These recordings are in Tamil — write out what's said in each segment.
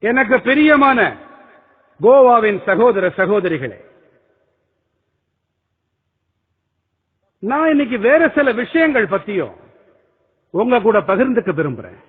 எனக்கு பிரியமான கோவாவின் சகோதர சகோதரிகளே, நான் இன்னைக்கு வேற சில விஷயங்கள் பத்தியும் உங்க கூட பகிர்ந்துக்க விரும்புறேன்.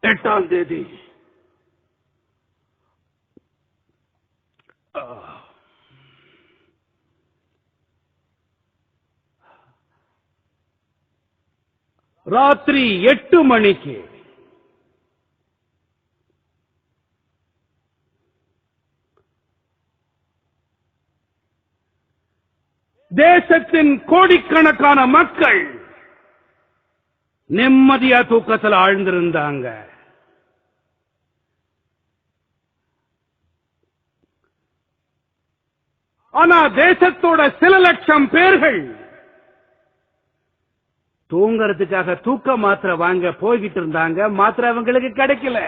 எட்டாம் தேதி ராத்திரி 8 மணிக்கு தேசத்தின் கோடிக்கணக்கான மக்கள் நிம்மதியா தூக்கத்தில் ஆழ்ந்திருந்தாங்க. ஆனா தேசத்தோட சில லட்சம் பேர்கள் தூங்கறதுக்காக தூக்க மாத்திரை வாங்க போய்கிட்டு இருந்தாங்க. மாத்திரை அவங்களுக்கு கிடைக்கல.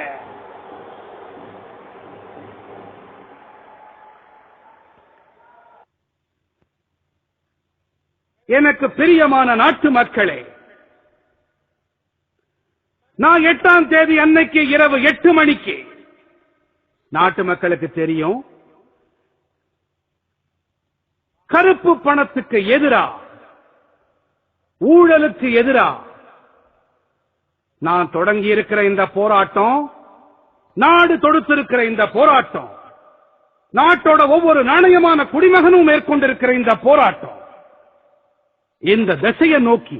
எனக்கு பிரியமான நாட்டு மக்களே, நான் 8ஆம் தேதி அன்னைக்கு இரவு 8 மணிக்கு நாட்டு மக்களுக்கு தெரியும், கருப்பு பணத்துக்கு எதிரா, ஊழலுக்கு எதிரா நான் தொடங்கி இருக்கிற இந்த போராட்டம், நாடு தொடுத்திருக்கிற இந்த போராட்டம், நாட்டோட ஒவ்வொரு நாணயமான குடிமகனும் மேற்கொண்டிருக்கிற இந்த போராட்டம் இந்த திசையை நோக்கி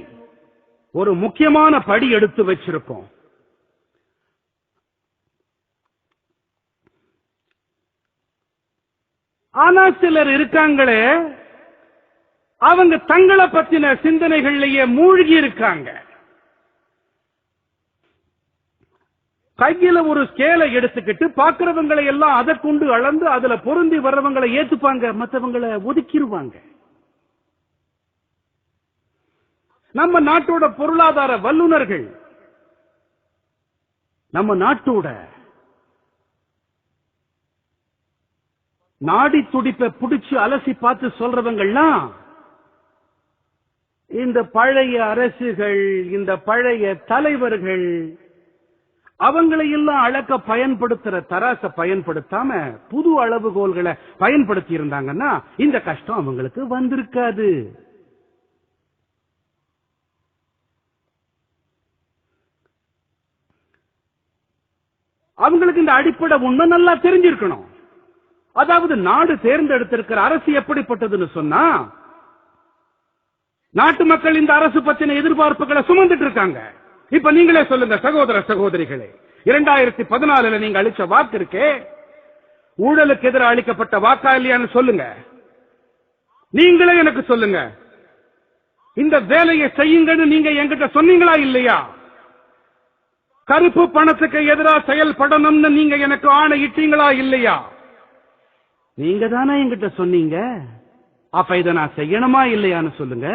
ஒரு முக்கியமான படி எடுத்து வச்சிருக்கோம். ஆனா சிலர் இருக்காங்களே, அவங்க தங்களை பத்தின சிந்தனைகள்லயே மூழ்கி இருக்காங்க. கையில ஒரு ஸ்கேலை எடுத்துக்கிட்டு பாக்குறவங்களை எல்லாம் அதை கொண்டு அளந்து அதுல பொருந்தி வர்றவங்களை ஏத்துப்பாங்க, மற்றவங்களை ஒதுக்கிடுவாங்க. நம்ம நாட்டோட பொருளாதார வல்லுநர்கள், நம்ம நாட்டோட நாடி துடிப்பை பிடிச்சு அலசி பார்த்து சொல்றவங்கெல்லாம் இந்த பழைய அரசுகள், இந்த பழைய தலைவர்கள், அவங்களை எல்லாம் அளக்க பயன்படுத்துற தராச பயன்படுத்தாம புது அளவுகோல்களை பயன்படுத்தி இருந்தாங்கன்னா இந்த கஷ்டம் அவங்களுக்கு வந்திருக்காது. அவங்களுக்கு இந்த அடிப்படை உண்மை நல்லா தெரிஞ்சிருக்கணும். அதாவது நாடு தேர்ந்தெடுத்திருக்கிற அரசு எப்படிப்பட்டதுன்னு சொன்னா, நாட்டு மக்கள் இந்த அரசு பத்தின எதிர்பார்ப்புகளை சுமந்துட்டு இருக்காங்க. இப்ப நீங்களே சொல்லுங்க சகோதர சகோதரிகளே, 2014 நீங்க அளிச்ச வாக்கு இருக்கே, ஊழலுக்கு எதிராக அளிக்கப்பட்ட வாக்கா இல்லையான்னு சொல்லுங்க. நீங்களே எனக்கு சொல்லுங்க, இந்த வேலையை செய்யுங்கன்னு நீங்க என்கிட்ட சொன்னீங்களா இல்லையா? கருப்பு பணத்துக்கு எதிராக செயல்படணும்னு நீங்க எனக்கு ஆணையிட்டீங்களா இல்லையா? நீங்க தானே என்கிட்ட சொன்னீங்க. அப்ப இதை நான் செய்யணுமா இல்லையான்னு சொல்லுங்க.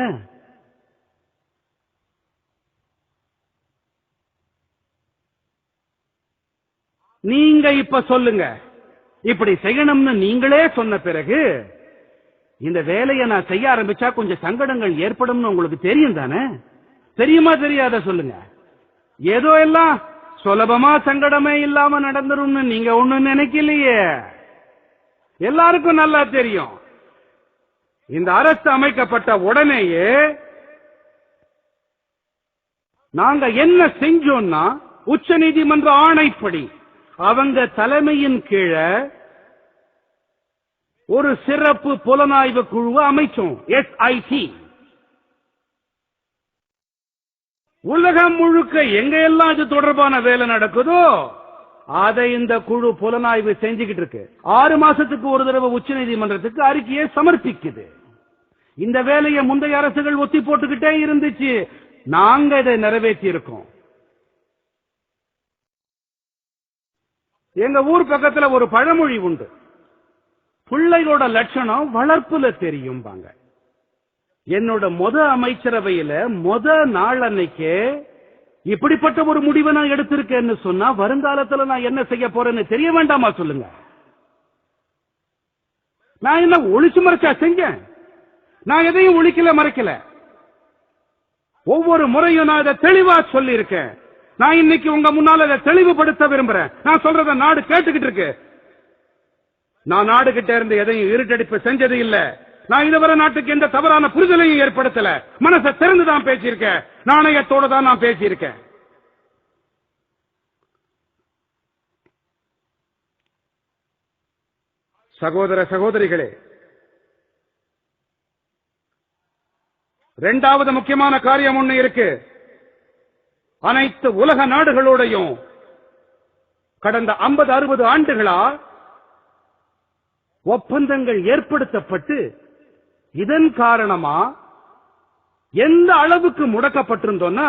நீங்க இப்ப சொல்லுங்க, இப்படி செய்யணும்னு நீங்களே சொன்ன பிறகு இந்த வேலையை நான் செய்ய ஆரம்பிச்சா கொஞ்சம் சங்கடங்கள் ஏற்படும் உங்களுக்கு தெரியும் தானே? தெரியுமா தெரியாத சொல்லுங்க. ஏதோ எல்லாம் சுலபமா சங்கடமே இல்லாம நடந்துரும் நீங்க ஒண்ணு நினைக்கலையே. எல்லாருக்கும் நல்லா தெரியும், இந்த அரசு அமைக்கப்பட்ட உடனேயே நாங்க என்ன செஞ்சோம்னா, உச்ச நீதிமன்ற ஆணைப்படி அவங்க தலைமையின் கீழே ஒரு சிறப்பு புலனாய்வு குழுவை அமைச்சோம், SIT. உலகம் முழுக்க எங்க எல்லாம் இது தொடர்பான வேலை நடக்குதோ அதை இந்த குழு புலனாய்வு செஞ்சுக்கிட்டு இருக்கு. 6 மாசத்துக்கு ஒரு தடவை உச்ச நீதிமன்றத்துக்கு அறிக்கையை சமர்ப்பிக்குது. இந்த வேலையை முந்தைய அரசுகள் ஒத்தி போட்டுக்கிட்டே இருந்துச்சு. நாங்க இதை நிறைவேற்றி இருக்கோம். எங்க ஊர் பக்கத்துல ஒரு பழமொழி உண்டு, பிள்ளைகளோட லட்சணம் வளர்ப்புல தெரியும். என்னோட அமைச்சரவையில நாள் அன்னைக்கு இப்படிப்பட்ட ஒரு முடிவை நான் எடுத்திருக்கேன்னு சொன்னா வருங்காலத்துல நான் என்ன செய்ய போறேன்னு தெரிய வேண்டாமா சொல்லுங்க. நான் என்ன ஒளிச்சு மறைச்சா செஞ்சேன்? நான் எதையும் ஒளிக்கல மறைக்கல. ஒவ்வொரு முறையும் நான் இதை தெளிவா சொல்லி இருக்கேன். நான் இன்னைக்கு உங்க முன்னால இதை தெளிவுபடுத்த விரும்புறேன். நான் சொல்றத நாடு கேட்டுக்கிட்டு இருக்கு. நான் நாடு கிட்ட இருந்து எதையும் இருட்டடிப்பு செஞ்சது இல்ல. நான் இதுவரை நாட்டுக்கு எந்த தவறான புரிதலையும் ஏற்படுத்தல. மனசை திறந்துதான் பேசியிருக்கேன். நாணயத்தோடு தான் நான் பேசியிருக்கேன். சகோதர சகோதரிகளே, இரண்டாவது முக்கியமான காரியம் ஒண்ணு இருக்கு. அனைத்து உலக நாடுகளோடையும் கடந்த 50-60 ஆண்டுகளா ஒப்பந்தங்கள் ஏற்படுத்தப்பட்டு இதன் காரணமா எந்த அளவுக்கு முடக்கப்பட்டிருந்தோம்னா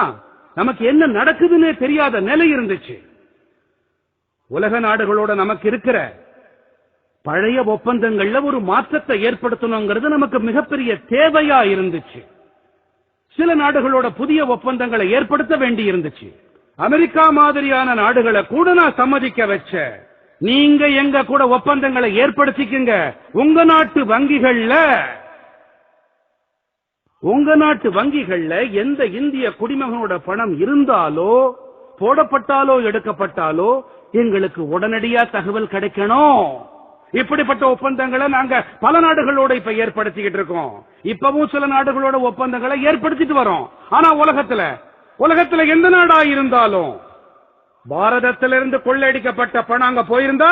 நமக்கு என்ன நடக்குதுன்னே தெரியாத நிலை இருந்துச்சு. உலக நாடுகளோட நமக்கு இருக்கிற பழைய ஒப்பந்தங்கள்ல ஒரு மாற்றத்தை ஏற்படுத்தணுங்கிறது நமக்கு மிகப்பெரிய தேவையா இருந்துச்சு. சில நாடுகளோட புதிய ஒப்பந்தங்களை ஏற்படுத்த வேண்டி இருந்துச்சு. அமெரிக்கா மாதிரியான நாடுகளை கூட நான் சம்மதிக்க வச்ச. நீங்க எங்க கூட ஒப்பந்தங்களை ஏற்படுத்திக்கங்க. உங்க நாட்டு வங்கிகள்ல எந்த இந்திய குடிமகனோட பணம் இருந்தாலோ போடப்பட்டாலோ எடுக்கப்பட்டாலோ எங்களுக்கு உடனடியா தகவல் கிடைக்கணும். இப்படிப்பட்ட ஒப்பந்தங்களை நாங்க பல நாடுகளோட இப்ப ஏற்படுத்திக்கிட்டு இருக்கோம். இப்பவும் சில நாடுகளோட ஒப்பந்தங்களை ஏற்படுத்திட்டு வரோம். ஆனா உலகத்துல எந்த நாடா இருந்தாலும் பாரதத்திலிருந்து கொள்ளையடிக்கப்பட்ட பணம் அங்க போயிருந்தா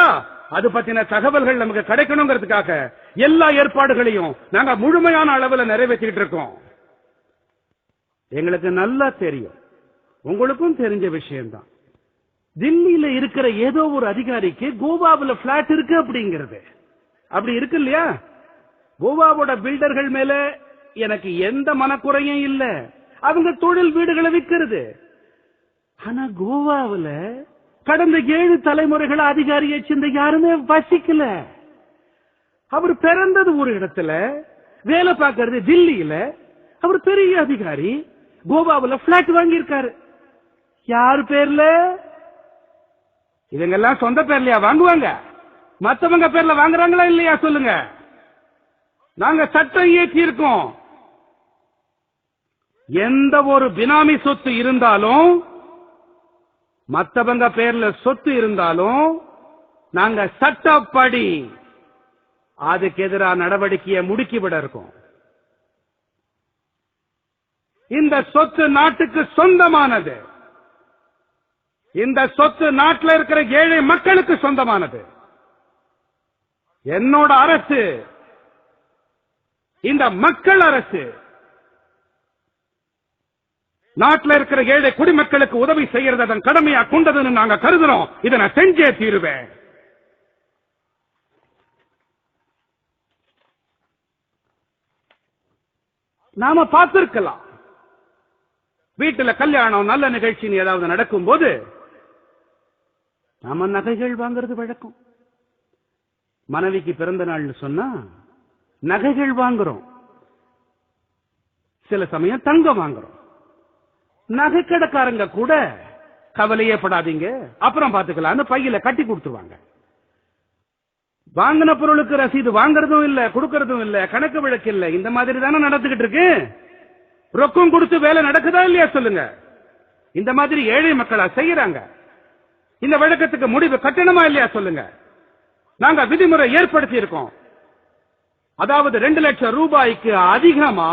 அது பத்தின தகவல்கள் நமக்கு கிடைக்கணுங்கிறதுக்காக எல்லா ஏற்பாடுகளையும் நாங்க முழுமையான அளவில் நிறைவேற்றிட்டு இருக்கோம். எங்களுக்கு நல்லா தெரியும், உங்களுக்கும் தெரிஞ்ச விஷயம்தான், தில்லியில இருக்கிற ஏதோ ஒரு அதிகாரிக்கு கோவாவில் பிளாட் இருக்கு அப்படிங்கிறது. அப்படி இருக்கு இல்லையா? கோவாவோட பில்டர்கள் மேல எனக்கு எந்த மனக்குறையும் இல்ல. அவங்க தொழில் வீடுகளை விற்கிறது. ஆனா கோவாவில் கடந்த 7 தலைமுறைகள் அதிகாரியை சேர்ந்த யாருமே வசிக்கல. அவர் பிறந்தது ஒரு இடத்துல, வேலை பார்க்கறது தில்லியில. அவர் பெரிய அதிகாரி, கோவாவில் பிளாட் வாங்கி இருக்காரு. யாரு பேர்ல? இவங்கெல்லாம் சொந்த பேர்லயா வாங்குவாங்க? மத்தவங்க பேர்ல வாங்குறாங்களா இல்லையா சொல்லுங்க? நாங்க சட்டம் இயற்றி இருக்கோம். எந்த ஒரு பினாமி சொத்து இருந்தாலும், மத்தவங்க பேர்ல சொத்து இருந்தாலும் நாங்க சட்டப்படி அதுக்கு எதிரான நடவடிக்கையை முடுக்கிவிட இருக்கோம். இந்த சொத்து நாட்டுக்கு சொந்தமானது. இந்த சொத்து நாட்டில் இருக்கிற ஏழை மக்களுக்கு சொந்தமானது. என்னோட அரசு இந்த மக்கள் அரசு. நாட்டில் இருக்கிற ஏழை குடிமக்களுக்கு உதவி செய்யறது அதன் கடமையா கொண்டதுன்னு நாங்க கருதுறோம். இதை நான் செஞ்சே தீருவேன். நாம பார்த்திருக்கலாம், வீட்டுல கல்யாணம் நல்ல நிகழ்ச்சின்னு ஏதாவது நடக்கும் போது நாம நகைகள் வாங்குறது வழக்கம். மனைவிக்கு பிறந்த நாள்னு சொன்னா நகைகள் வாங்குறோம். சில சமயம் தங்கம் வாங்குறோம். நகை கடைக்காரங்க கூட கவலையே படாதீங்க, அப்புறம் பாத்துக்கலாம்னு பையில கட்டி கொடுத்துருவாங்க. வாங்கின பொருளுக்கு ரசீது வாங்குறதும் இல்ல, கொடுக்கறதும் இல்ல, கணக்கு வழக்கு இல்ல. இந்த மாதிரி தானே நடந்துகிட்டு இருக்கு. ரொக்கம் கொடுத்து வேலை நடக்குதா இல்லையா சொல்லுங்க? இந்த மாதிரி ஏழை மக்களா செய்யறாங்க. இந்த வழக்கத்துக்கு முடிவு கட்டணமா இல்லையா சொல்லுங்க? நாங்க விதிமுறை ஏற்படுத்தி இருக்கோம். அதாவது 2 லட்சம் ரூபாய்க்கு அதிகமா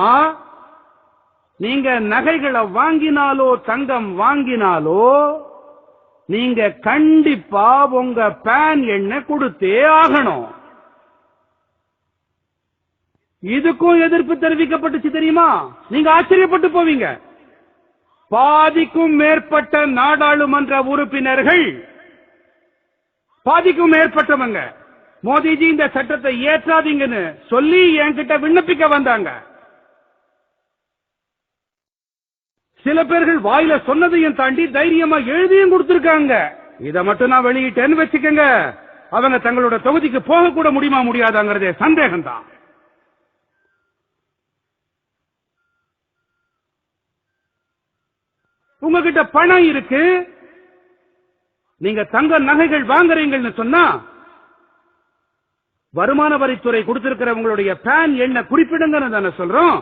நீங்க நகைகளை வாங்கினாலோ தங்கம் வாங்கினாலோ நீங்க கண்டிப்பா உங்க பேன் எண்ணை கொடுத்தே ஆகணும். இதுக்கும் எதிர்ப்பு தெரிவிக்கப்பட்டுச்சு தெரியுமா? நீங்க ஆச்சரியப்பட்டு போவீங்க. பாதிக்கும் மேற்பட்ட நாடாளுமன்ற உறுப்பினர்கள், பாதிக்கும் மேற்பட்டவங்க மோடிஜி இந்த சட்டத்தை ஏற்றாதீங்கன்னு சொல்லி என்கிட்ட விண்ணப்பிக்க வந்தாங்க. சில பேர்கள் வாயில சொன்னதையும் தாண்டி தைரியமா எழுதியும் கொடுத்திருக்காங்க. இதை மட்டும் நான் வெளியிட்டேன்னு வச்சுக்கங்க, அவங்க தங்களோட தொகுதிக்கு போக கூட முடியுமா முடியாதாங்கிறதே சந்தேகம் தான். உங்ககிட்ட பணம் இருக்கு, நீங்க தங்க நகைகள் வாங்குறீங்கன்னு சொன்னா வருமான வரித்துறை கொடுத்திருக்கிறவங்களுடைய பேன் எண்ண குறிப்பிடுங்கன்னு தானே சொல்றோம்.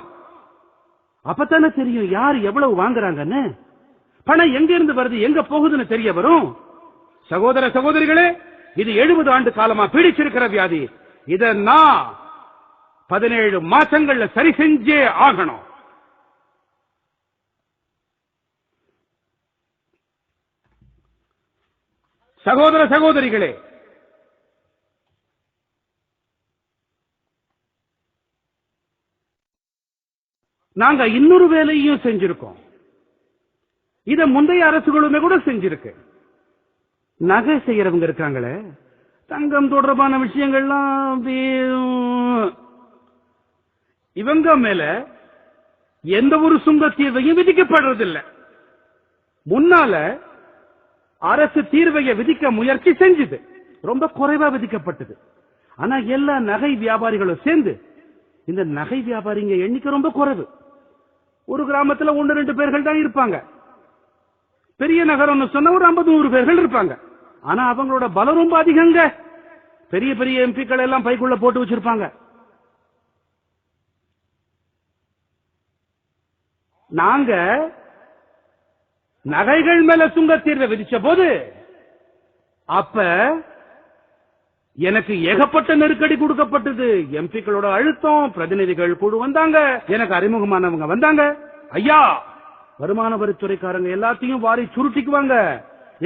அப்பத்தானே தெரியும் யார் எவ்வளவு வாங்குறாங்கன்னு. பணம் எங்க இருந்து வருது, எங்க போகுதுன்னு தெரிய வரும். சகோதர சகோதரிகளே, இது 70 ஆண்டு காலமா பீடிச்சிருக்கிற வியாதி. இத நான் 17 மாசங்கள்ல சரி செஞ்சே ஆகணும். சகோதர சகோதரிகளே, நாங்க இன்னொரு வேலையும் செஞ்சிருக்கோம். இத முந்தைய அரசுகளுமே கூட செஞ்சிருக்கு. நகை செய்யறவங்க இருக்காங்களே, தங்கம் தொடர்பான விஷயங்கள்லாம் இவங்க மேல எந்த ஒரு சுங்க தீர்வையும் விதிக்கப்படுறதில்லை. முன்னால அரசு தீர்வையை விதிக்க முயற்சி செஞ்சது, ரொம்ப குறைவா விதிக்கப்பட்டது. ஆனா எல்லா நகை வியாபாரிகளும் சேர்ந்து, இந்த நகை வியாபாரிங்க எண்ணிக்கை ரொம்ப குறைவு. ஒரு கிராமத்துல 1-2 பேர்கள் தான் இருப்பாங்க. பெரிய நகரம் சொன்ன ஒரு 50-100 பேர்கள் இருப்பாங்க. ஆனா அவங்களோட பலம் ரொம்ப அதிகங்க. பெரிய பெரிய எம்பிக்கள் எல்லாம் பைக்குள்ள போட்டு வச்சிருப்பாங்க. நாங்க நகைகள் மேல சுங்க தீர்வை விதிச்ச போது அப்ப எனக்கு ஏகப்பட்ட நெருக்கடி கொடுக்கப்பட்டது. எம்பிக்களோட அழுத்தம், பிரதிநிதிகள் குழு வந்தாங்க, எனக்கு அறிமுகமானவங்க வந்தாங்க. ஐயா, வருமான வரித்துறைக்காரங்க எல்லாத்தையும் வாரி சுருட்டிக்குவாங்க,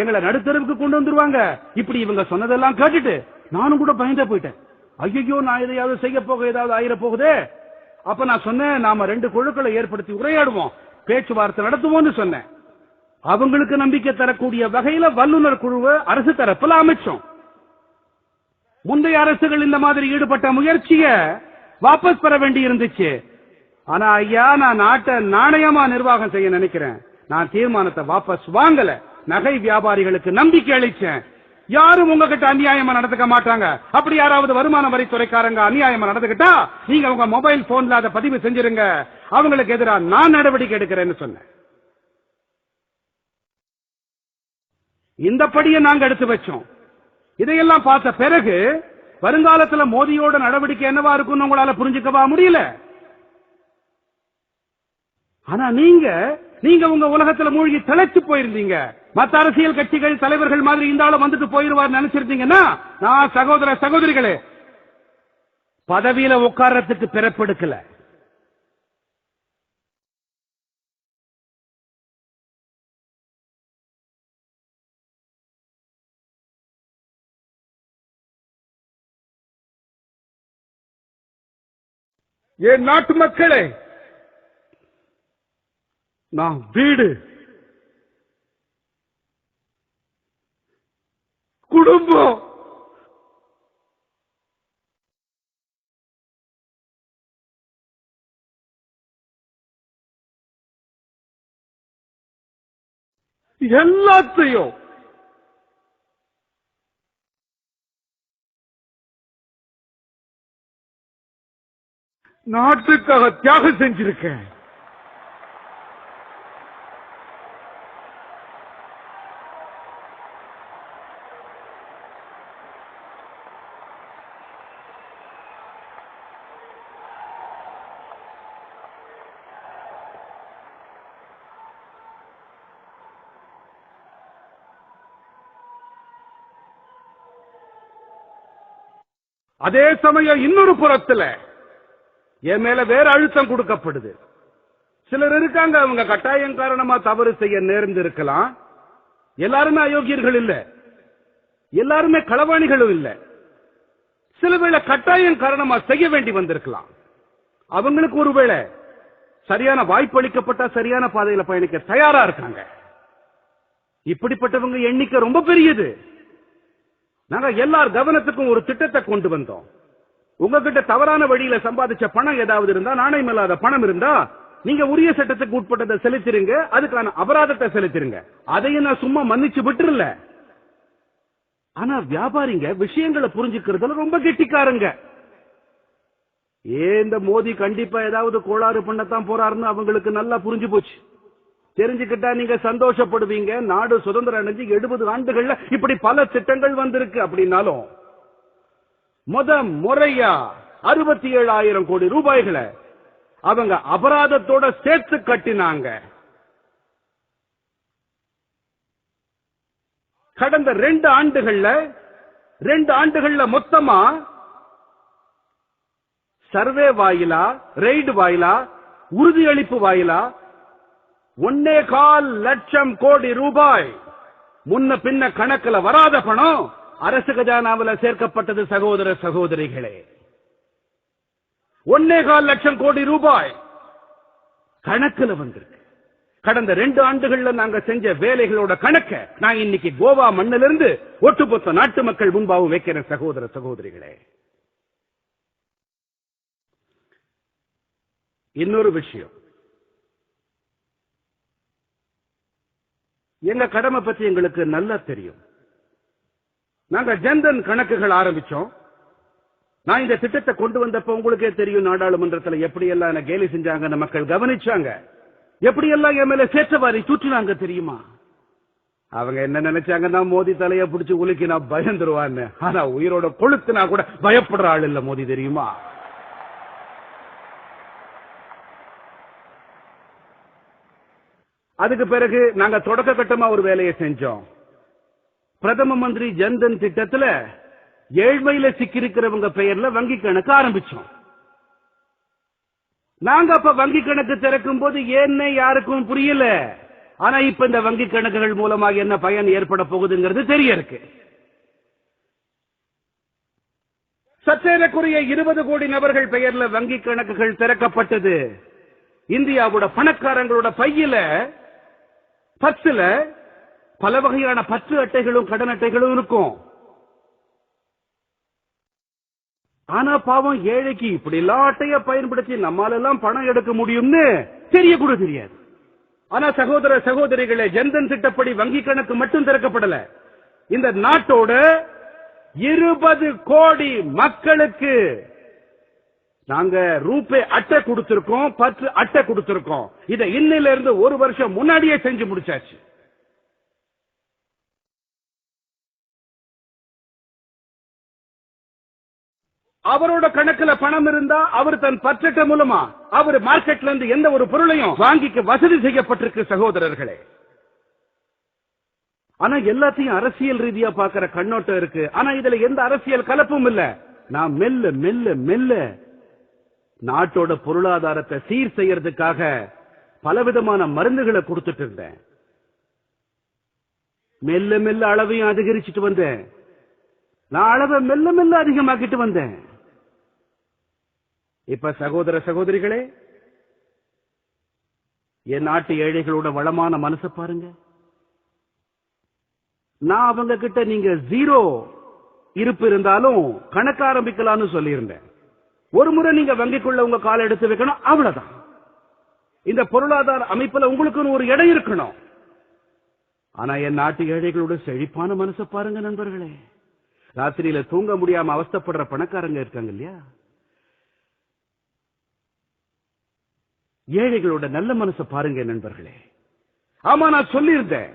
எங்களை நடுத்தரவுக்கு கொண்டு வந்துருவாங்க. இப்படி இவங்க சொன்னதெல்லாம் கேட்டுட்டு நானும் கூட பயந்தே போயிட்டேன். ஐயோ, நான் எதையாவது செய்ய போக ஏதாவது ஆயிர போகுதே. அப்ப நான் சொன்னேன், நாம 2 குழுக்களை ஏற்படுத்தி உரையாடுவோம், பேச்சுவார்த்தை நடத்துவோம்னு சொன்னேன். அவங்களுக்கு நம்பிக்கை தரக்கூடிய வகையில வல்லுநர் குழுவை அரசு தரப்புல அமைச்சோம். முந்தைய அரசுகள் இந்த மாதிரி ஈடுபட்ட முயற்சியை வாபஸ் பெற வேண்டி இருந்துச்சு. ஆனா ஐயா, நான் நாட்டை நாணயமா நிர்வாகம் செய்ய நினைக்கிறேன். நான் தீர்மானத்தை வாபஸ் வாங்கல. நகை வியாபாரிகளுக்கு நம்பிக்கை அளிச்சேன். யாரும் உங்ககிட்ட அநியாயமா நடந்துக்க மாட்டாங்க. அப்படி யாராவது வருமான வரித்துறைக்காரங்க அநியாயமா நடந்துகிட்டா நீங்க உங்க மொபைல் போன்ல அதை பதிவு செஞ்சிருங்க, அவங்களுக்கு எதிராக நான் நடவடிக்கை எடுக்கிறேன்னு சொன்னேன். இந்த படியை நாங்க எடுத்து வச்சோம். இதையெல்லாம் பார்த்த பிறகு வருங்காலத்தில் மோடியோட நடவடிக்கை என்னவா இருக்கும் உங்களால புரிஞ்சுக்கவா முடியல. ஆனா நீங்க உங்க உலகத்துல மூழ்கி திளைச்சு போயிருந்தீங்க. மத்த அரசியல் கட்சிகள் தலைவர்கள் மாதிரி இந்த ஆளு வந்துட்டு போயிருவார் நினைச்சிருந்தீங்கன்னா, நான் சகோதர சகோதரிகளே பதவியில உட்கார்றதுக்கு பிறப்பெடுக்கல. என் நாட்டு மக்களே, நான் வீடு, குடும்பம், எல்லாத்தையும் நாட்டுக்காக தியாகம் செஞ்சிருக்கேன். அதே சமயம் இன்னொரு புறத்துல என் மேல வேற அழுத்தம் கொடுக்கப்படுது. சிலர் இருக்காங்க, அவங்க கட்டாயம் காரணமா தவறு செய்ய நேர்ந்து இருக்கலாம். எல்லாருமே அயோக்கியர்கள் இல்ல, எல்லாருமே களவாணிகளும் இல்ல. சில வேளை கட்டாயம் காரணமா செய்ய வேண்டி வந்திருக்கலாம். அவங்களுக்கு ஒருவேளை சரியான வாய்ப்பு அளிக்கப்பட்டா சரியான பாதையில பயணிக்க தயாரா இருக்காங்க. இப்படிப்பட்டவங்க எண்ணிக்கை ரொம்ப பெரியது. நாங்க எல்லார் கவனத்துக்கும் ஒரு திட்டத்தை கொண்டு வந்தோம். உங்ககிட்ட தவறான வழியில சம்பாதிச்ச பணம் ஏதாவது இருந்தா, நாணயம் இல்லாத பணம் இருந்தா, நீங்க உரிய சட்டத்துக்கு உட்பட்டதை செலுத்திருங்க, அதுக்கான அபராதத்தை செலுத்திருங்க. அதையும் நான் சும்மா மன்னிச்சு விட்டுருல. ஆனா வியாபாரிங்க விஷயங்களை புரிஞ்சுக்கிறதுல ரொம்ப கெட்டிக்காரங்க. இந்த மோடி கண்டிப்பா ஏதாவது கோளாறு பண்ணத்தான் போறாருன்னு அவங்களுக்கு நல்லா புரிஞ்சு போச்சு. தெரிஞ்சுக்கிட்டா நீங்க சந்தோஷப்படுவீங்க. நாடு சுதந்திரம் அடைஞ்சு 70 ஆண்டுகள்ல இப்படி பல திட்டங்கள் வந்திருக்கு. அப்படின்னாலும் முறையா 67,000 கோடி ரூபாய்களை அவங்க அபராதத்தோட சேர்த்து கட்டினாங்க. கடந்த 2 ஆண்டுகள்ல மொத்தமா சர்வே வாயிலா, ரெய்டு வாயிலா, உறுதியளிப்பு வாயிலா 1.25 லட்சம் கோடி ரூபாய் முன்ன பின்ன கணக்குல வராத பணம் அரசு கஜானாவில் சேர்க்கப்பட்டது. சகோதர சகோதரிகளே, 1.25 லட்சம் கோடி ரூபாய் கணக்குல வந்திருக்கு. கடந்த 2 ஆண்டுகள்ல நாங்க செஞ்ச வேலைகளோட கணக்க நான் இன்னைக்கு கோவா மண்ணிலிருந்து ஒட்டுமொத்த நாட்டு மக்கள் முன்பாக வைக்கிறேன். சகோதர சகோதரிகளே, இன்னொரு விஷயம், எங்க கடமை பத்தி எங்களுக்கு நல்லா தெரியும். நாங்க ஜன்தன் கணக்குகள் ஆரம்பிச்சோம். நான் இந்த திட்டத்தை கொண்டு வந்தப்ப உங்களுக்கே தெரியும், நாடாளுமன்றத்தில் எப்படியெல்லாம் என்ன கேலி செஞ்சாங்க, மக்கள் கவனிச்சாங்க. எப்படியெல்லாம் என் மேல சேற்றவாரி தூற்றினாங்க தெரியுமா? அவங்க என்ன நினைச்சாங்கன்னா மோடி தலையை பிடிச்சு உலுக்கி நான் பயந்துருவான்னு. ஆனா உயிரோட கொளுத்துனா கூட பயப்படுற ஆள் இல்ல மோடி, தெரியுமா? அதுக்கு பிறகு நாங்க தொடக்க கட்டமா ஒரு வேலையை செஞ்சோம். பிரதம மந்திரி ஜன்தன் திட்டத்துல ஏழ்மையில சிக்கியிருக்கிறவங்க பெயர்ல வங்கி கணக்கு ஆரம்பிச்சோம். நாங்க அப்ப வங்கி கணக்கு திறக்கும் போது ஏன்னு யாருக்கும் புரியல. ஆனா இப்ப இந்த வங்கி கணக்குகள் மூலமாக என்ன பயன் ஏற்பட போகுதுங்கிறது தெரிய இருக்கு. சற்றேறக்குரிய 20 கோடி நபர்கள் பெயர்ல வங்கி கணக்குகள் திறக்கப்பட்டது. இந்தியாவோட பணக்காரங்களோட பையில பத்துல பல வகையான பற்று அட்டைகளும் கடன் அட்டைகளும் இருக்கும். ஆனா பாவம் ஏழைக்கு இப்படி எல்லா அட்டைய பயன்படுத்தி நம்மால எல்லாம் பணம் எடுக்க முடியும்னு தெரிய கூட தெரியாது. ஆனா சகோதர சகோதரிகளே, ஜன்தன் திட்டப்படி வங்கி கணக்கு மட்டும் திறக்கப்படல. இந்த நாட்டோட 20 கோடி மக்களுக்கு நாங்க ரூபே அட்டை கொடுத்திருக்கோம், பற்று அட்டை கொடுத்திருக்கோம். இதை இன்னில இருந்து 1 வருஷம் முன்னாடியே செஞ்சு முடிச்சாச்சு. அவரோட கணக்குல பணம் இருந்தா அவர் தன் பற்றட்டை மூலமா அவர் மார்க்கெட்ல இருந்து எந்த ஒரு பொருளையும் வாங்கிக்க வசதி செய்யப்பட்டிருக்கு சகோதரர்களே. ஆனா எல்லாத்தையும் அரசியல் ரீதியா பார்க்கிற கண்ணோட்டம் இருக்கு. ஆனா இதுல எந்த அரசியல் கலப்பும் இல்ல. நான் மெல்ல மெல்ல மெல்ல நாட்டோட பொருளாதாரத்தை சீர் செய்யறதுக்காக பலவிதமான மருந்துகளை கொடுத்துட்டு இருந்தேன். மெல்ல மெல்ல அளவையும் அதிகரிச்சுட்டு வந்தேன். நான் அளவை மெல்ல மெல்ல அதிகமாக்கிட்டு வந்தேன். இப்ப சகோதர சகோதரிகளே, என் நாட்டு ஏழைகளோட வளமான மனசை பாருங்க. நான் அவங்க கிட்ட நீங்க 0 இருப்பு இருந்தாலும் கணக்கு ஆரம்பிக்கலாம்னு சொல்லியிருந்தேன். ஒரு முறை நீங்க வங்கிக்குள்ள உங்க காலை எடுத்து வைக்கணும், அவ்வளவுதான். இந்த பொருளாதார அமைப்புல உங்களுக்கு ஒரு இடம் இருக்கணும். ஆனா என் நாட்டு ஏழைகளோட செழிப்பான மனசை பாருங்க நண்பர்களே. ராத்திரியில தூங்க முடியாம அவஸ்தப்படுற பணக்காரங்க இருக்காங்க இல்லையா, ஏழைகளோட நல்ல மனசை பாருங்க நண்பர்களே. ஆமா, நான் சொல்லியிருந்தேன்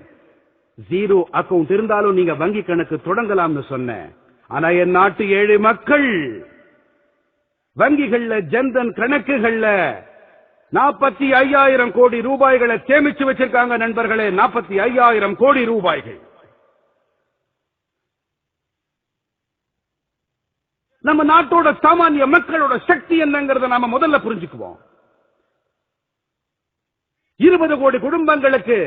0 அக்கவுண்ட் இருந்தாலும் நீங்க வங்கி கணக்கு தொடங்கலாம்னு சொன்னேன். ஆனா என் நாட்டு ஏழை மக்கள் வங்கிகள்ல ஜன்தன் கணக்குகள்ல 45,000 கோடி ரூபாய்களை சேமிச்சு வச்சிருக்காங்க நண்பர்களே. 45,000 கோடி ரூபாய்கள். நம்ம நாட்டோட சாமானிய மக்களோட சக்தி என்னங்கறத நாம முதல்ல புரிஞ்சுக்குவோம். 20 கோடி குடும்பங்களுக்கு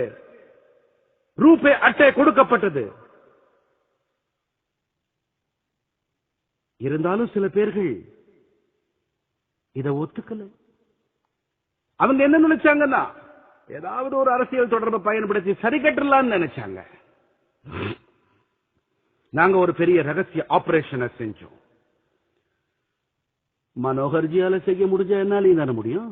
ரூபே அட்டை கொடுக்கப்பட்டது. இருந்தாலும் சில பேர்கள் இதை ஒத்துக்கல. அவங்க என்ன நினைச்சாங்கன்னா ஏதாவது ஒரு அரசியல் தொடர்பை பயன்படுத்தி சரி கட்டலாம்னு நினைச்சாங்க. நாங்க ஒரு பெரிய ரகசிய ஆபரேஷனை செஞ்சோம். மனோகர்ஜியால செய்ய முடிஞ்ச என்னாலையும் தானே முடியும்.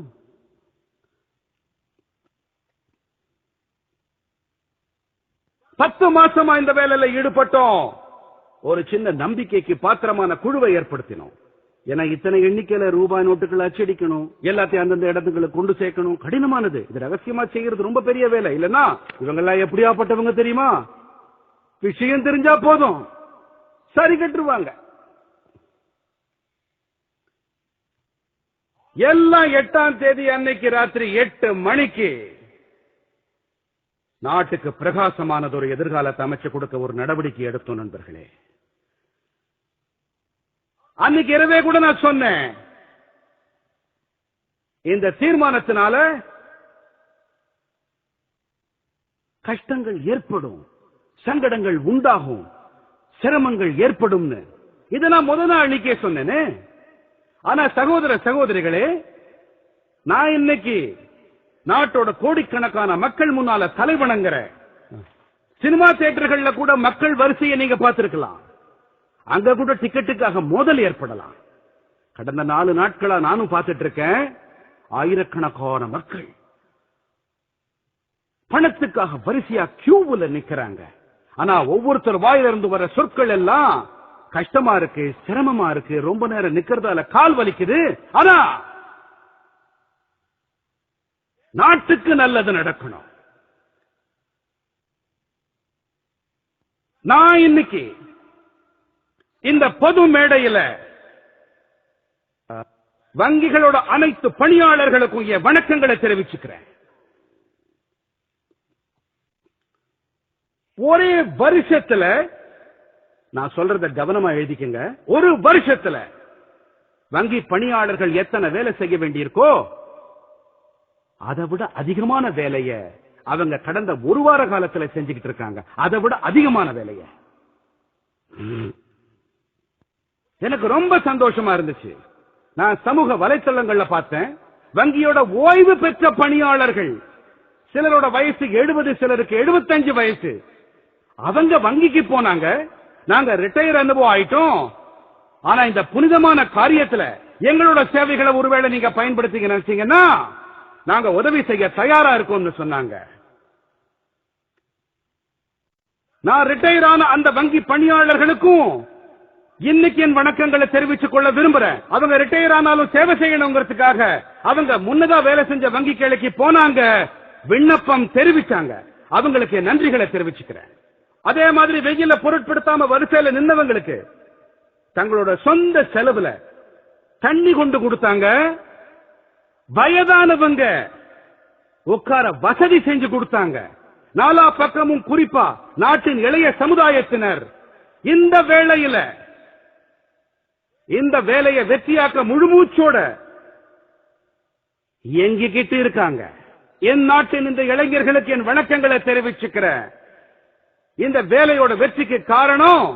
பத்து மாசமா இந்த வேலையில ஈடுபட்டோம். ஒரு சின்ன நம்பிக்கைக்கு பாத்திரமான குழுவை ஏற்படுத்தினோம். ஏன்னா இத்தனை எண்ணிக்கையில ரூபாய் நோட்டுகள் அச்சடிக்கணும், எல்லாத்தையும் அந்தந்த இடத்துக்கு கொண்டு சேர்க்கணும், கடினமானது. இது ரகசியமா செய்யறது ரொம்ப பெரிய வேலை. இல்லன்னா இவங்க எல்லாம் எப்படியாப்பட்டவங்க தெரியுமா? விஷயம் தெரிஞ்சா போதும் சரி கட்டுருவாங்க. எல்லாம் 8ஆம் தேதி அன்னைக்கு ராத்திரி 8 மணிக்கு நாட்டுக்கு பிரகாசமானது ஒரு எதிர்காலத்தை அமைச்சு கொடுக்க ஒரு நடவடிக்கை எடுத்தோம் நண்பர்களே. அன்னைக்கு இரவே கூட நான் சொன்னேன், இந்த தீர்மானத்தினால கஷ்டங்கள் ஏற்படும், சங்கடங்கள் உண்டாகும், சிரமங்கள் ஏற்படும். இதை நான் முதல் நாள் அன்னைக்கே சொன்னேனே. ஆனா சகோதர சகோதரிகளே, நான் இன்னைக்கு நாட்டோட கோடிக்கணக்கான மக்கள் முன்னால தலைவணங்குற சினிமா தியேட்டர்கள்ல கூட மக்கள் வரிசையை நீங்க பார்த்திருக்கலாம். அங்க கூட டிக்கெட்டுக்காக மோதல் ஏற்படலாம். கடந்த 4 நாட்களா நானும் பார்த்துட்டு இருக்கேன். ஆயிரக்கணக்கான மக்கள் பணத்துக்காக வரிசையா கியூவுல நிக்கிறாங்க. ஆனா ஒவ்வொருத்தர் வாயிலிருந்து வர சொற்கள் எல்லாம் கஷ்டமா இருக்கு, சிரமமா இருக்கு, ரொம்ப நேரம் நிக்கிறதால கால் வலிக்குது, ஆனா நாட்டுக்கு நல்லது நடக்கணும். நான் இன்னைக்கு இந்த பொது மேடையில வங்கிகளோட அனைத்து பணியாளர்களுக்கும் என் வணக்கங்களை தெரிவிச்சுக்கிறேன். ஒரே வருஷத்துல, நான் சொல்றத கவனமா எழுதிக்கங்க, ஒரு வருஷத்துல வங்கி பணியாளர்கள் எத்தனை வேலை செய்ய வேண்டியிருக்கோ அதை விட அதிகமான வேலைய அவங்க கடந்த ஒரு வார காலத்துல செஞ்சுக்கிட்டு இருக்காங்க. அதை விட அதிகமான வேலைய. எனக்கு ரொம்ப சந்தோஷமா இருந்துச்சு. நான் சமூக வலைத்தளங்கள்ல பார்த்தேன், வங்கியோட ஓய்வு பெற்ற பணியாளர்கள், சிலரோட வயசு 70, சிலருக்கு 75 வயசு, அவங்க வங்கிக்கு போனாங்க. நாங்க ரிட்டையர் அனுபவம் ஆயிட்டோம், ஆனா இந்த புனிதமான காரியத்துல எங்களோட சேவைகளை ஒருவேளை நீங்க பயன்படுத்திக்க நினைச்சீங்கன்னா நாங்க உதவி செய்ய தயாரா இருக்கோம்னு சொன்னாங்க. நான் ரிட்டையர் ஆன அந்த வங்கி பணியாளர்களுக்கும் இன்னைக்கு என் வணக்கங்களை தெரிவித்துக் கொள்ள விரும்புறேன். அவங்க ரிட்டையர் ஆனாலும் சேவை செய்யணுங்கிறதுக்காக அவங்க முன்னதா வேலை செஞ்ச வங்கி கிளைக்கு போனாங்க, விண்ணப்பம் தெரிவிச்சாங்க. அவங்களுக்கு நன்றிகளை தெரிவிச்சுக்கிறேன். அதே மாதிரி வெயில பொருட்படுத்தாம வரிசையில நின்னவங்களுக்கு தங்களோட சொந்த செலவுல தண்ணி கொண்டு கொடுத்தாங்க. வயதானவங்க உட்கார வசதி செஞ்சு கொடுத்தாங்க. நாலா பக்கமும் குறிப்பா நாட்டின் இளைய சமுதாயத்தினர் இந்த வேலையை வெற்றியாக்க முழுமூச்சோட இயங்கிக்கிட்டு இருக்காங்க. என் நாட்டின் இந்த இளைஞர்களுக்கு என் வணக்கங்களை தெரிவிச்சுக்கிறேன். இந்த வேலையோட வெற்றிக்கு காரணம்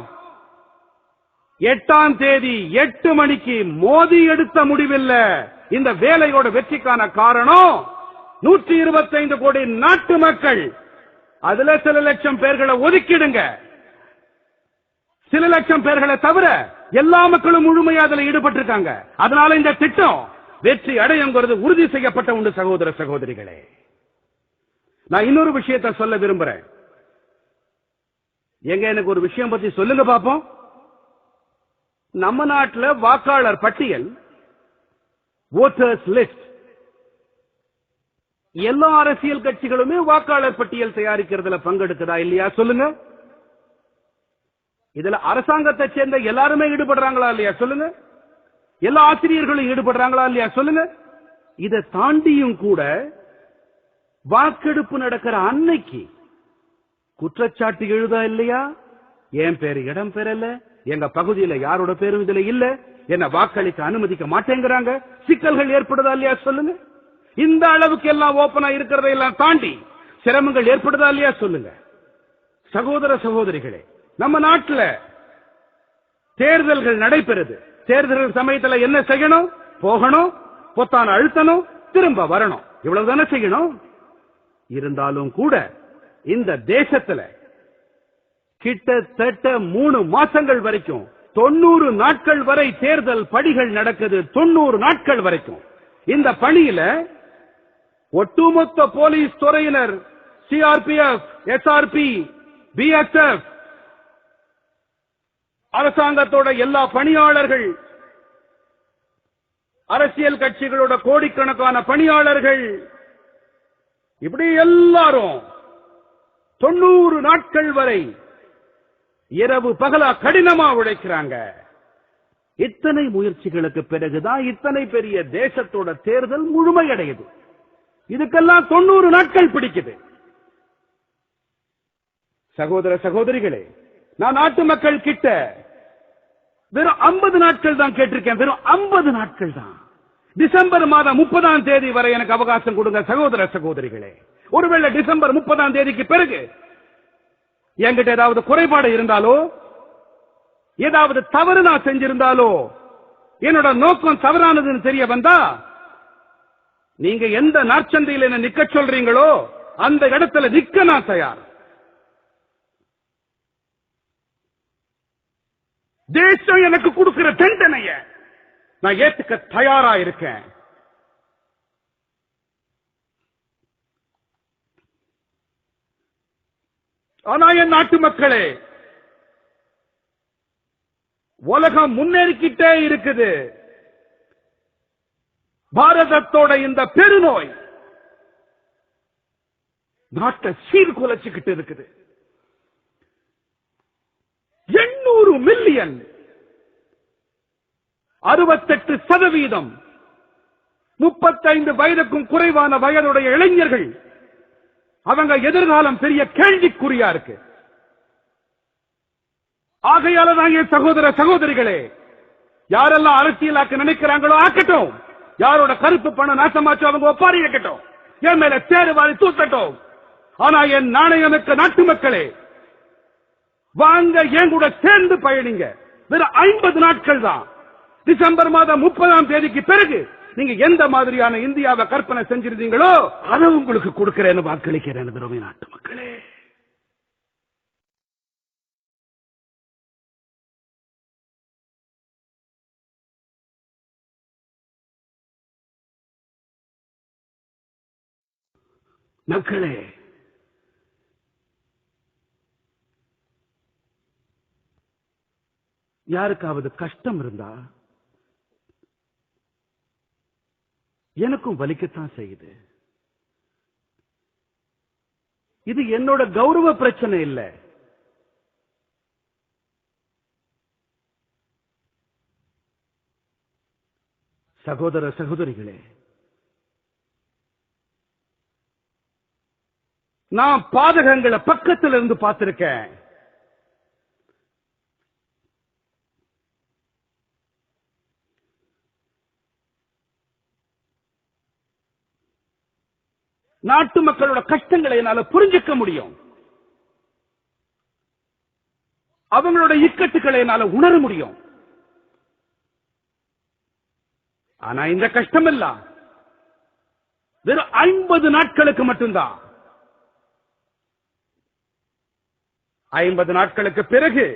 8ஆம் தேதி 8 மணிக்கு மோதி எடுத்த முடிவில்ல. இந்த வேலையோட வெற்றிக்கான காரணம் 125 கோடி நாட்டு மக்கள். அதுல சில லட்சம் பேர்களை ஒதுக்கிடுங்க, சில லட்சம் பேர்களை தவிர எல்லா மக்களும் முழுமையா அதில் ஈடுபட்டிருக்காங்க. அதனால இந்த திட்டம் வெற்றி அடையுங்கிறது உறுதி செய்யப்பட்ட உண்டு. சகோதர சகோதரிகளே, நான் இன்னொரு விஷயத்தை சொல்ல விரும்புறேன். எங்க எனக்கு ஒரு விஷயம் பத்தி சொல்லுங்க பாப்போம். நம்ம நாட்டில் வாக்காளர் பட்டியல், ஓட்டர்ஸ் லிஸ்ட், எல்லா அரசியல் கட்சிகளுமே வாக்காளர் பட்டியல் தயாரிக்கிறதுல பங்கெடுக்குதா இல்லையா சொல்லுங்க. இதுல அரசாங்கத்தை சேர்ந்த எல்லாருமே ஈடுபடுறாங்களா இல்லையா சொல்லுங்க. எல்லா ஆசிரியர்களும் ஈடுபடுறாங்களா இல்லையா சொல்லுங்க. இதை தாண்டியும் கூட வாக்கெடுப்பு நடக்கிற அன்னைக்கு குற்றச்சாட்டு எழுதா இல்லையா? என் பேரு இடம் பெறல, எங்க பகுதியில யாரோட பேரும் இதுல இல்ல, என்ன வாக்களிக்க அனுமதிக்க மாட்டேங்கிறாங்க, சிக்கல்கள் ஏற்படுதா இல்லையா சொல்லுங்க. இந்த அளவுக்கு எல்லாம் ஓபனா இருக்கிறதையெல்லாம் தாண்டி சிரமங்கள் ஏற்படுதா இல்லையா சொல்லுங்க. சகோதர சகோதரிகளே, நம்ம நாட்டுல தேர்தல்கள் நடைபெறுது. தேர்தல்கள் சமயத்துல என்ன செய்யணும்? போகணும், பொத்தான அழுத்தணும், திரும்ப வரணும், இவ்வளவுதானே செய்யணும். இருந்தாலும் கூட இந்த தேசத்துல கிட்டத்தட்ட 3 மாசங்கள் வரைக்கும் 90 நாட்கள் வரை தேர்தல் பணிகள் நடக்குது. 90 நாட்கள் வரைக்கும் இந்த பணியில ஒட்டுமொத்த போலீஸ் துறையினர், சிஆர்பிஎஃப், எஸ்ஆர்பி, பிஎஸ்எஃப், அரசாங்கத்தோட எல்லா பணியாளர்கள், அரசியல் கட்சிகளோட கோடிக்கணக்கான பணியாளர்கள், இப்படி எல்லாரும் 90 நாட்கள் வரை இரவு பகலா கடினமா உழைக்கிறாங்க. இத்தனை முயற்சிகளுக்கு பிறகுதான் இத்தனை பெரிய தேசத்தோட தேர்தல் முழுமையடையுது. இதுக்கெல்லாம் 90 நாட்கள் பிடிக்குது. சகோதர சகோதரிகளே, நான் நாட்டு மக்கள் கிட்ட வெறும் 50 நாட்கள் தான் கேட்டிருக்கேன். வெறும் 50 நாட்கள் தான். டிசம்பர் மாதம் 30ஆம் தேதி வரை எனக்கு அவகாசம் கொடுங்க சகோதர சகோதரிகளே. ஒருவேளை டிசம்பர் 30ஆம் தேதிக்கு பிறகு என்கிட்ட ஏதாவது குறைபாடு இருந்தாலோ, ஏதாவது தவறு நான் செஞ்சிருந்தாலோ, என்னோட நோக்கம் தவறானதுன்னு தெரிய வந்தா, நீங்க எந்த நாற்சந்தையில் என்ன நிக்க சொல்றீங்களோ அந்த இடத்துல நிக்க நான் தயார். தேசம் எனக்கு கொடுக்கிற தண்டனைய நான் ஏத்துக்க தயாரா இருக்கேன். ஆனா என் நாட்டு மக்களே, உலகம் முன்னேறிக்கிட்டே இருக்குது. பாரதத்தோட இந்த பெருநோய் நாட்டை சீர்குலைச்சுக்கிட்டு இருக்குது. 800 மில்லியன், 68% 35 வயதுக்கும் குறைவான வயதுடைய இளைஞர்கள், அவங்க எதிர்காலம் பெரிய கேள்விக்குறியா இருக்கு. ஆகையால தான் என் சகோதர சகோதரிகளே, யாரெல்லாம் அரசியலாக்க நினைக்கிறாங்களோ ஆக்கட்டும், யாரோட கருப்பு பணம் நாசமாச்சோ அவங்க ஒப்பாரி இருக்கட்டும், என் மேல சேருவாரி தூத்தட்டும். ஆனா என் நாணயமிக்க நாட்டு மக்களே, வாங்க என் கூட சேர்ந்து பயணிங்க. வெறும் 50 நாட்கள் தான். டிசம்பர் மாதம் 30ஆம் தேதிக்கு பிறகு நீங்க எந்த மாதிரியான இந்தியாவை கற்பனை செஞ்சிருந்தீங்களோ அதை உங்களுக்கு கொடுக்கிறேன்னு வாக்களிக்கிறேன். திரவிய நாட்டு மக்களே, மக்களே, யாருக்காவது கஷ்டம் இருந்தா எனக்கும் வலிக்கத்தான் செய்யுது. இது என்னோட கௌரவ பிரச்சனை இல்ல. சகோதர சகோதரிகளே, நான் பாதகங்களை பக்கத்தில் இருந்து பார்த்திருக்கேன். நாட்டு மக்களோட கஷ்டங்களை என்னால புரிஞ்சுக்க முடியும். அவங்களோட இக்கட்டுகளை என்னால உணர முடியும். ஆனா இந்த கஷ்டம் எல்லாம் வெறும் 50 நாட்களுக்கு மட்டும்தான். 50 நாட்களுக்கு பிறகு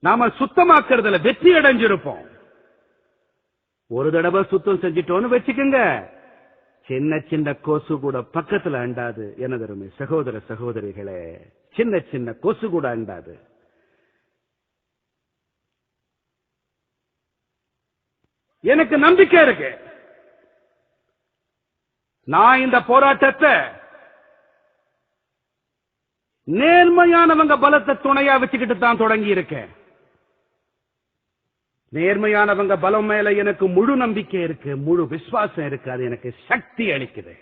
நாம சுத்தமாக்குறதுல வெற்றி அடைஞ்சிருப்போம். ஒரு தடவை சுத்தம் செஞ்சிட்டோன்னு வச்சுக்கோங்க, சின்ன சின்ன கொசு கூட பக்கத்துல அண்டாது. எனதருமை சகோதர சகோதரிகளே, சின்ன சின்ன கொசு கூட அண்டாது. எனக்கு நம்பிக்கை இருக்கு. நான் இந்த போராட்டத்தை நேர்மையானவங்க பலத்தை துணையா வச்சுக்கிட்டு தான் தொடங்கி இருக்கேன். நேர்மையானவங்க பலம் மேல எனக்கு முழு நம்பிக்கை இருக்கு, முழு விசுவாசம் இருக்கு. அது எனக்கு சக்தி அளிக்குது.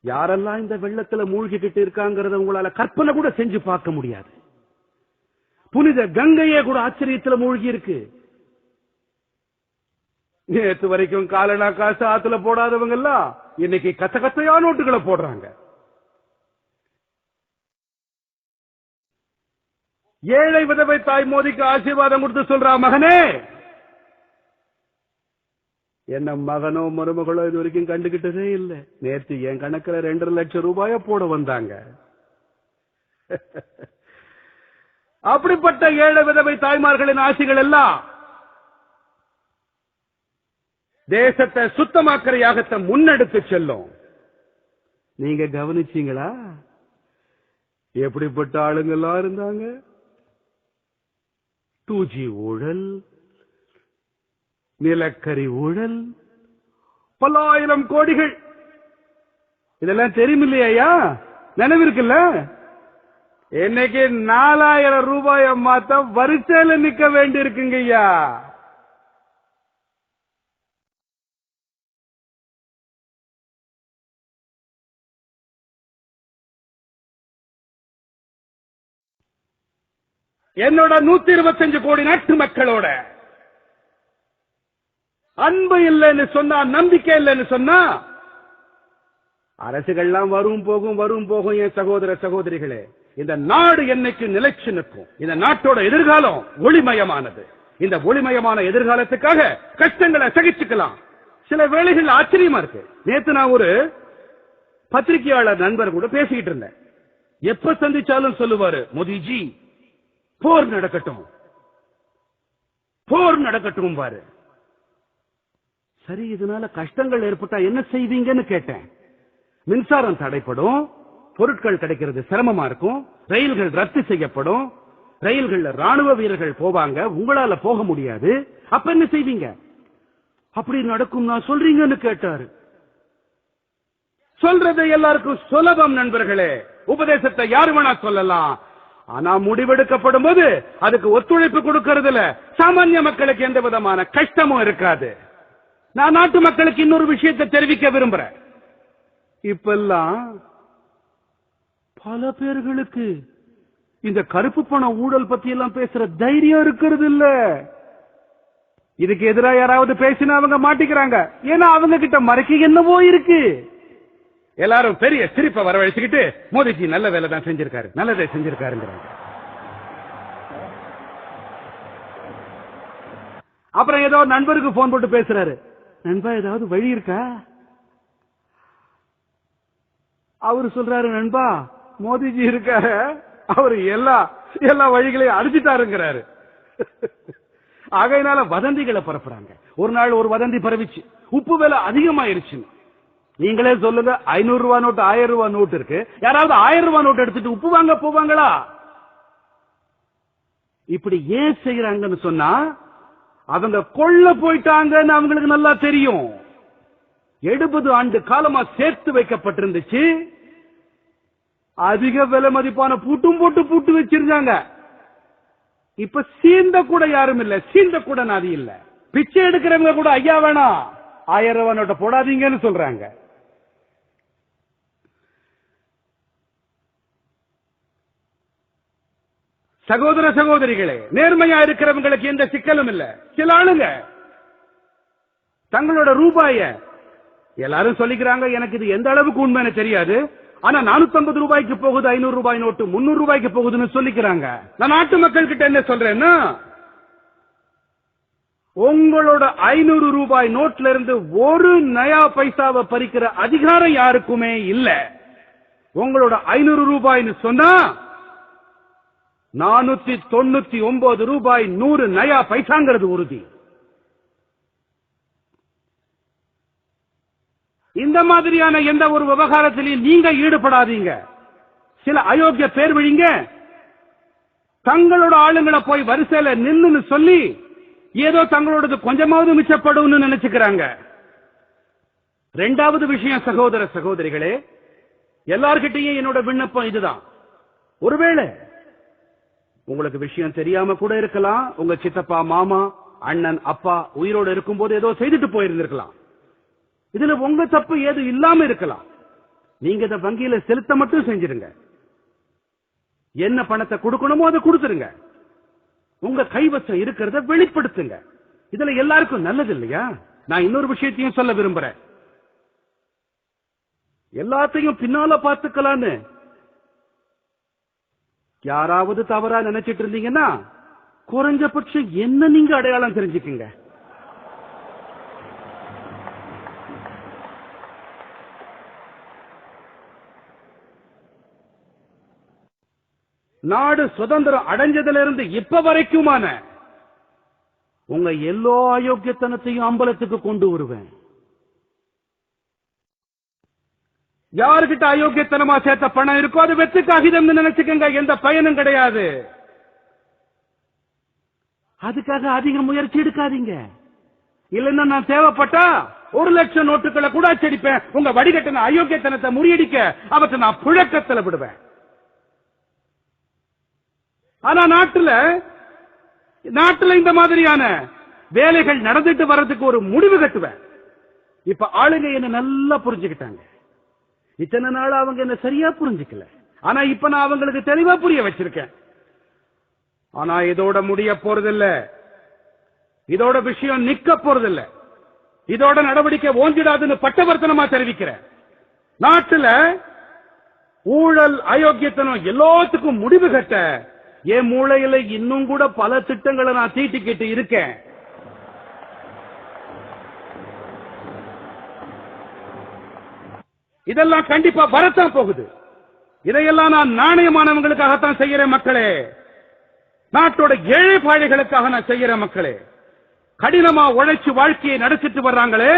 யாரெல்லாம் இந்த வெள்ளத்துல மூழ்கிக்கிட்டு இருக்காங்கிறத உங்களால கற்பனை கூட செஞ்சு பார்க்க முடியாது. புனித கங்கையே கூட ஆச்சரியத்துல மூழ்கி இருக்கு. நேற்று வரைக்கும் காலனா காசு ஆத்துல போடாதவங்க எல்லாம் இன்னைக்கு கத்த கத்தையா நோட்டுகளை போடுறாங்க. ஏழை விதவை தாய் மோதிக்கு ஆசீர்வாதம் கொடுத்து சொல்றா, மகனே, என்ன மகனோ மருமகளோ இது வரைக்கும் கண்டுகிட்டதே இல்லை. நேற்று என் கணக்குல 2.5 லட்சம் ரூபாய போட வந்தாங்க. அப்படிப்பட்ட ஏழை விதவை தாய்மார்களின் ஆசைகள் எல்லாம் தேசத்தை சுத்தமாக்கிற யாகத்தை முன்னெடுத்து செல்லும். நீங்க கவனிச்சீங்களா எப்படிப்பட்ட ஆளுங்கெல்லாம் இருந்தாங்க? 2G ஊழல், நிலக்கரி ஊழல், பல ஆயிரம் கோடிகள். இதெல்லாம் தெரியுமில்லையா? நினைவிருக்குல்ல? இன்னைக்கு 4000 ரூபாயை மாத்த வரிசையில நிக்க வேண்டி இருக்குங்கய்யா. என்னோட 125 கோடி நாட்டு மக்களோட அன்பு இல்லைன்னு சொன்னா, நம்பிக்கை இல்லைன்னு சொன்னா, அரசுகள்லாம் வரும் போகும் வரும் போகும். என் சகோதர சகோதரிகளே, இந்த நாடு என்னைக்கு நிலைச்சு நிற்கும். இந்த நாட்டோட எதிர்காலம் ஒளிமயமானது. இந்த ஒளிமயமான எதிர்காலத்துக்காக கஷ்டங்களை சகிச்சுக்கலாம். சில வேளைகள் ஆச்சரியமா இருக்கு. நேத்து நான் ஒரு பத்திரிகையாளர் நண்பர் கூட பேசிக்கிட்டு இருந்தேன். எப்ப சந்திச்சாலும் சொல்லுவாரு, மோதிஜி போர் நடக்கட்டும், போர் நடக்கட்டும் பாரு. சரி, இதனால கஷ்டங்கள் ஏற்பட்டா என்ன செய்வீங்கன்னு கேட்டேன். மின்சாரம் தடைப்படும், பொருட்கள் கிடைக்கிறது சிரமமா இருக்கும், ரயில்கள் ரத்து செய்யப்படும், ரயில்கள்ல ராணுவ வீரர்கள் போவாங்க, உங்களால போக முடியாது. அப்ப என்ன செய்வீங்க? அப்படி நடக்கும் நான் சொல்றீங்கன்னு கேட்டாரு. சொல்றது எல்லாருக்கும் சுலபம் நண்பர்களே. உபதேசத்தை யாரு வேணா சொல்லலாம். ஆனா முடிவெடுக்கப்படும் போது அதுக்கு ஒத்துழைப்பு கொடுக்கறதுல சாமானிய மக்களுக்கு எந்த விதமான கஷ்டமும் இருக்காது. நான் நாட்டு மக்களுக்கு இன்னொரு விஷயத்தை தெரிவிக்க விரும்புறேன். இப்பெல்லாம் பல பேர்களுக்கு இந்த கருப்பு பண ஊழல் பத்தி எல்லாம் பேசுற தைரியம் இருக்கிறது இல்ல. இதுக்கு எதிராக யாராவது பேசினா அவங்க மாட்டிக்கிறாங்க. ஏன்னா அவங்க கிட்ட மறைக்க என்னவோ இருக்கு. எல்லாரும் பெரிய சிரிப்பை வரவழைச்சுக்கிட்டு, மோதிஜி நல்ல வேலை தான் செஞ்சிருக்காரு, நல்லதை செஞ்சிருக்காருங்கிறாங்க. அப்புறம் ஏதோ நண்பருக்கு போன் போட்டு பேசுறாரு. நண்பா, ஏதாவது வழி இருக்கா? அவரு சொல்றாரு, நண்பா மோதிஜி இருக்காரு, அவரு எல்லா வழிகளையும் அடிச்சுட்டாருங்கிறாரு. ஆகையினால வதந்திகளை பரப்புறாங்க. ஒரு நாள் ஒரு வதந்தி பரவிச்சு, உப்பு விலை அதிகமாயிருச்சு. நீங்களே சொல்லுங்க, 500 ரூபாய் நோட்டு 1000 ரூபாய் நோட்டு இருக்கு. யாராவது 1000 ரூபாய் நோட்டு எடுத்துட்டு உப்பு வாங்க போவாங்களா? இப்படி ஏன் செய்யறாங்கன்னு சொன்னா, அவங்க கொள்ள போயிட்டாங்கன்னு அவங்களுக்கு நல்லா தெரியும். 70 ஆண்டு காலமா சேர்த்து வைக்கப்பட்டிருந்துச்சு. அதிக விலை மதிப்பான பூட்டும் போட்டு பூட்டு வச்சிருந்தாங்க. இப்ப சீந்த கூட யாரும் இல்ல, சீந்த கூட நாதி இல்ல. பிச்சை எடுக்கிறவங்க கூட ஐயா வேணாம் 1000 ரூபாய் நோட்டை போடாதீங்கன்னு சொல்றாங்க. சகோதர சகோதரிகளே, நேர்மையா இருக்கிறவங்களுக்கு எந்த சிக்கலும் இல்ல. சில ஆளுங்க தங்களோட ரூபாய எல்லாரும் சொல்லிக்கிறாங்க, எனக்கு இது எந்த அளவுக்கு உண்மைன்னு தெரியாது, ஆனா 450 ரூபாய்க்கு போகுது, 500 ரூபாய் நோட்டு 300 ரூபாய்க்கு போகுதுன்னு சொல்லிக்கிறாங்க. நான் நாட்டு மக்கள் கிட்ட என்ன சொல்றேன்னா, உங்களோட 500 ரூபாய் நோட்ல இருந்து ஒரு நயா பைசாவை பறிக்கிற அதிகாரம் யாருக்குமே இல்ல. உங்களோட 500 ரூபாய்னு சொன்னா 499 ரூபாய் 100 நயா பைசாங்கிறது உறுதி. இந்த மாதிரியான எந்த ஒரு விவகாரத்திலையும் நீங்க ஈடுபடாதீங்க. சில அயோக்கிய பேர் வழிங்க தங்களோட ஆளுங்களை போய் வரிசையில நின்னு சொல்லி ஏதோ தங்களோடது கொஞ்சமாவது மிச்சப்படும் நினைச்சுக்கிறாங்க. இரண்டாவது விஷயம் சகோதர சகோதரிகளே, எல்லார்கிட்டையும் என்னோட விண்ணப்பம் இதுதான். ஒருவேளை உங்களுக்கு விஷயம் தெரியாம கூட இருக்கலாம். உங்க சித்தப்பா, மாமா, அண்ணன், அப்பா உயிரோடு இருக்கும் போது ஏதோ செய்துட்டு போயிருந்திருக்கலாம். இதுல உங்க தப்பு ஏது இல்லாம இருக்கலாம். நீங்க இதை வங்கியில செலுத்த மட்டும் செஞ்சிருங்க. என்ன பணத்தை கொடுக்கணுமோ அதை கொடுத்துருங்க. உங்க கைவசம் இருக்கிறத வெளிப்படுத்துங்க. இதுல எல்லாருக்கும் நல்லது இல்லையா? நான் இன்னொரு விஷயத்தையும் சொல்ல விரும்புறேன். எல்லாத்தையும் பின்னால பார்த்துக்கலான்னு யாராவது தவறா நினைச்சிட்டு இருந்தீங்கன்னா குறைஞ்சபட்சம் என்ன நீங்க அடையாளம் தெரிஞ்சுக்குங்க. நாடு சுதந்திரம் அடைஞ்சதிலிருந்து இப்ப வரைக்குமான உங்க எல்லா அயோக்கியத்தனத்தையும் அம்பலத்துக்கு கொண்டு வருவேன். யாருக்கிட்ட அயோக்கியத்தனமா சேர்த்த பணம் இருக்கோ அது வெத்து காகிதம் நினைச்சுக்கங்க, எந்த பயனும் கிடையாது. அதுக்காக அதிக முயற்சி எடுக்காதீங்க. இல்லன்னா நான் தேவைப்பட்டா 1,00,000 நோட்டுகளை கூட அச்சடிப்பேன். உங்க வடிகட்டின அயோக்கியத்தனத்தை முறியடிக்க அவற்றை நான் புழக்கத்தில் விடுவேன். ஆனா நாட்டுல இந்த மாதிரியான வேலைகள் நடந்துட்டு வர்றதுக்கு ஒரு முடிவு கட்டுவேன். இப்ப ஆளுங்க என்ன நல்லா புரிஞ்சுக்கிட்டாங்க. இத்தனை நாள் அவங்க என்ன சரியா புரிஞ்சுக்கல. ஆனா இப்ப நான் அவங்களுக்கு தெளிவா புரிய வச்சிருக்கேன். ஆனா இதோட முடிய போறதில்ல. இதோட விஷயம் நிக்க போறதில்ல. இதோட நடவடிக்கை ஓஞ்சிடாதுன்னு பட்டவர்த்தனமா தெரிவிக்கிறேன். நாட்டுல ஊழல் அயோக்கியத்தனம் எல்லாத்துக்கும் முடிவு கட்ட என் மூளையில இன்னும் கூட பல திட்டங்களை நான் தீட்டிக்கிட்டு இருக்கேன். இதெல்லாம் கண்டிப்பா வரத்தான் போகுது. இதையெல்லாம் நான் நாணயமானவங்களுக்காகத்தான் செய்கிறேன் மக்களே. நாட்டோட ஏழை பாழைகளுக்காக நான் செய்கிறேன் மக்களே. கடினமா உழைச்சு வாழ்க்கையை நடத்திட்டு வர்றாங்களே,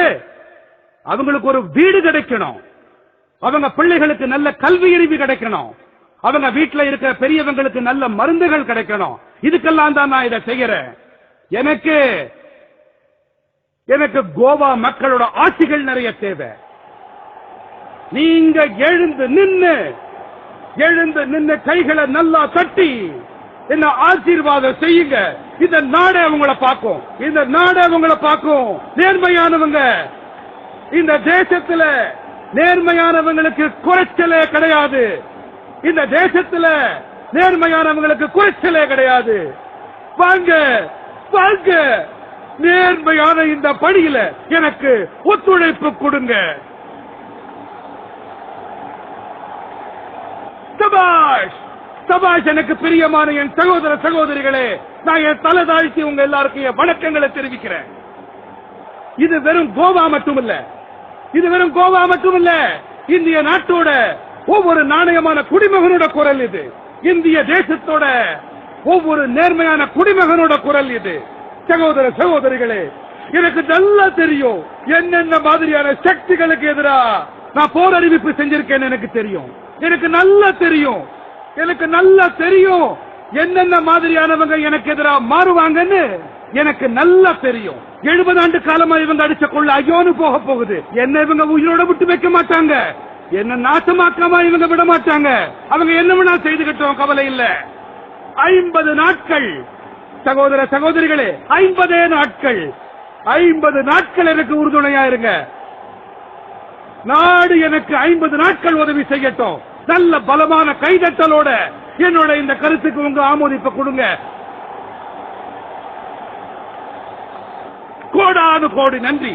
அவங்களுக்கு ஒரு வீடு கிடைக்கணும். அவங்க பிள்ளைகளுக்கு நல்ல கல்வி அறிவு கிடைக்கணும். அவங்க வீட்டில் இருக்கிற பெரியவங்களுக்கு நல்ல மருந்துகள் கிடைக்கணும். இதுக்கெல்லாம் தான் நான் இதை செய்கிறேன். எனக்கு கோவா மக்களோட ஆட்சிகள் நிறைய தேவை. நீங்க எழுந்து நின்னு கைகளை நல்லா தட்டி என்ன ஆசீர்வாதம் செய்யுங்க. இந்த நாடே அவங்களை பார்க்கும். இந்த நாடே அவங்களை பார்க்கும். நேர்மையானவங்க இந்த தேசத்துல, நேர்மையானவங்களுக்கு குறைச்சலே கிடையாது. இந்த தேசத்துல நேர்மையானவங்களுக்கு குறைச்சலே கிடையாது. வாங்க வாங்க, நேர்மையான இந்த பணியில எனக்கு ஒத்துழைப்பு கொடுங்க. சபாஷ் சபாஷ். எனக்கு பிரியமான என் சகோதர சகோதரிகளே, நான் என் தலை தாழ்த்தி உங்க எல்லாருக்கும் என் வணக்கங்களை தெரிவிக்கிறேன். இது வெறும் கோவா மட்டுமல்ல, இந்திய நாட்டோட ஒவ்வொரு நாணயமான குடிமகனோட குரல் இது. இந்திய தேசத்தோட ஒவ்வொரு நேர்மையான குடிமகனோட குரல் இது. சகோதர சகோதரிகளே, எனக்கு நல்லா தெரியும் என்னென்ன மாதிரியான சக்திகளுக்கு எதிராக நான் போர் அறிவிப்பு செஞ்சிருக்கேன்னு எனக்கு தெரியும். எனக்கு நல்லா தெரியும் என்னென்ன மாதிரியானவங்க எனக்கு எதிராக மாறுவாங்கன்னு எனக்கு நல்லா தெரியும். 70 ஆண்டு காலமா இவங்க அடிச்ச கொள்ள ஐயோன்னு போக போகுது. என்ன இவங்க உயிரோட விட்டு வைக்க மாட்டாங்க. என்ன நாசமாக்காம இவங்க விட மாட்டாங்க. அவங்க என்ன வேணா செய்துகிட்டோம், கவலை இல்ல. 50 நாட்கள் சகோதர சகோதரிகளே, 50 நாட்கள் எனக்கு உறுதுணையா இருங்க. நாடு எனக்கு 50 நாட்கள் உதவி செய்யட்டும். நல்ல பலமான கைதட்டலோட என்னோட இந்த கருத்துக்கு உங்க ஆமோதிப்பை கொடுங்க. கோடானு கோடி நன்றி.